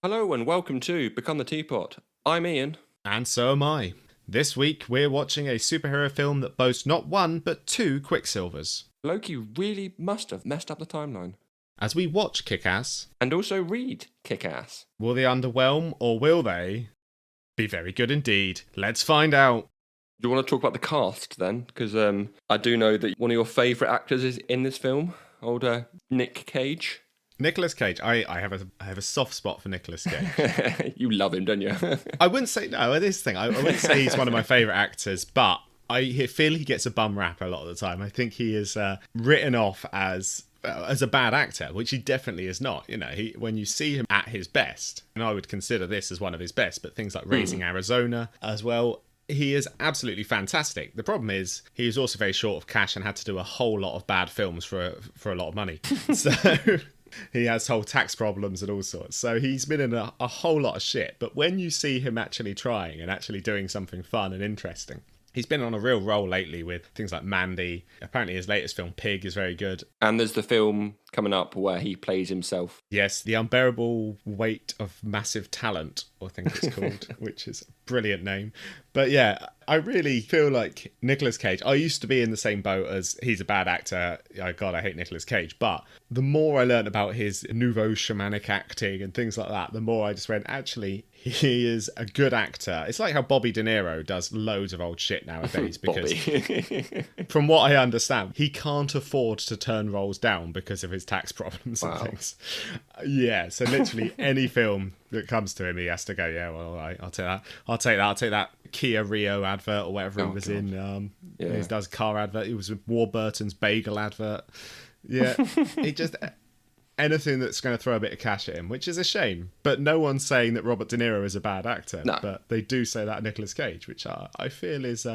Hello and welcome to Become the Teapot. I'm Ian. And so am I. This week, we're watching a superhero film that boasts not one, but two Quicksilvers. Loki really must have messed up the timeline. As we watch Kick-Ass, And also read Kick-Ass. will they underwhelm or will they be very good indeed? Let's find out. Do you want to talk about the cast then? Because I do know that one of your favourite actors is in this film, old Nick Cage. Nicolas Cage. I have a soft spot for Nicolas Cage. You love him, don't you? I wouldn't say, no, this thing, I wouldn't say he's one of my favourite actors, but I feel he gets a bum rap a lot of the time. I think he is written off as a bad actor, which he definitely is not. You know, when you see him at his best, and I would consider this as one of his best, but things like Raising Arizona as well, he is absolutely fantastic. The problem is he was also very short of cash and had to do a whole lot of bad films for a lot of money. So he has whole tax problems and all sorts. So he's been in a whole lot of shit. But when you see him actually trying and actually doing something fun and interesting, he's been on a real roll lately with things like Mandy. Apparently his latest film, Pig, is very good. And there's the film coming up where he plays himself. Yes, The Unbearable Weight of Massive Talent, I think it's called, which is a brilliant name. But yeah, I really feel like Nicolas Cage, I used to be in the same boat as he's a bad actor. Oh God, I hate Nicolas Cage. But the more I learned about his nouveau shamanic acting and things like that, the more I just went, actually, he is a good actor. It's like how Bobby De Niro does loads of old shit nowadays because from what I understand, he can't afford to turn roles down because of his tax problems and things. Yeah, so literally any film that comes to him, he has to go, yeah, well, all right, I'll take that. I'll take that Kia Rio advert or whatever he was in. He does car advert. He was with Warburton's bagel advert. Yeah, he just... anything that's going to throw a bit of cash at him, which is a shame. But no one's saying that Robert De Niro is a bad actor. No. But they do say that of Nicolas Cage, which I feel is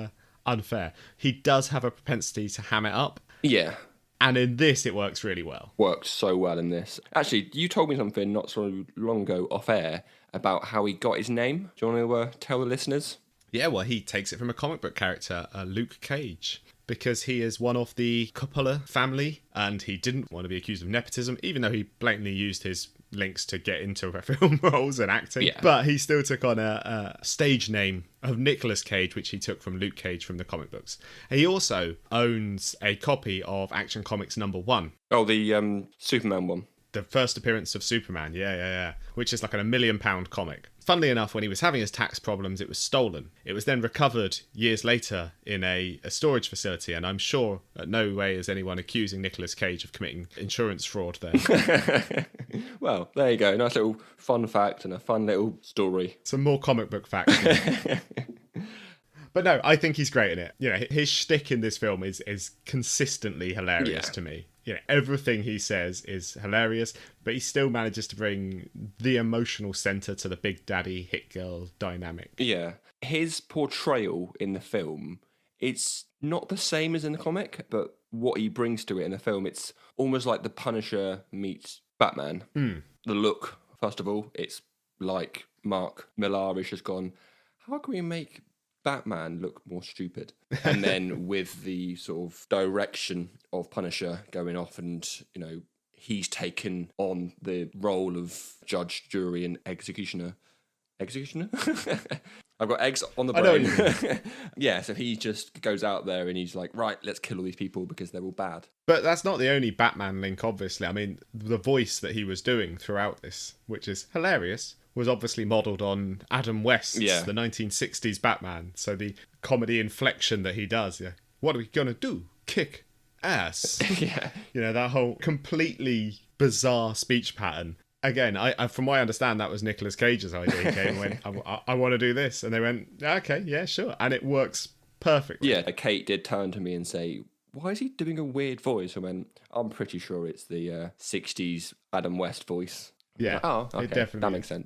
unfair. He does have a propensity to ham it up. Yeah. And in this, it works really well. Works so well in this. Actually, you told me something not so long ago off air about how he got his name. Do you want to tell the listeners? Yeah, well, he takes it from a comic book character, Luke Cage, because he is one of the Coppola family, and he didn't want to be accused of nepotism, even though he blatantly used his links to get into film roles and acting. Yeah. But he still took on a stage name of Nicolas Cage, which he took from Luke Cage from the comic books. He also owns a copy of Action Comics #1. Oh, the Superman one. The first appearance of Superman, yeah. Which is like a £1 million comic. Funnily enough, when he was having his tax problems, it was stolen. It was then recovered years later in a storage facility, and I'm sure at no way is anyone accusing Nicolas Cage of committing insurance fraud there. Well, there you go. Nice little fun fact and a fun little story. Some more comic book facts. But no, I think he's great in it. You know, his shtick in this film is consistently hilarious to me. You know, everything he says is hilarious, but he still manages to bring the emotional centre to the big daddy hit girl dynamic. Yeah. His portrayal in the film, it's not the same as in the comic, but what he brings to it in the film, it's almost like the Punisher meets Batman. The look, first of all, it's like Mark Millar-ish has gone, how can we make Batman look more stupid? And then with the sort of direction of Punisher going off and, you know, he's taken on the role of judge, jury and executioner. I've got eggs on the brain. I know what you mean. Yeah, so he just goes out there and he's like, right, let's kill all these people because they're all bad. But that's not the only Batman link, obviously. I mean, the voice that he was doing throughout this, which is hilarious, was obviously modelled on Adam West's the 1960s Batman. So the comedy inflection that he does, what are we going to do? Kick ass. Yeah. You know, that whole completely bizarre speech pattern. Again, I from what I understand, that was Nicolas Cage's idea. He came and went, I want to do this. And they went, okay, yeah, sure. And it works perfectly. Yeah, Kate did turn to me and say, why is he doing a weird voice? I went, I'm pretty sure it's the 60s Adam West voice. Yeah, oh, okay, it definitely that makes sense.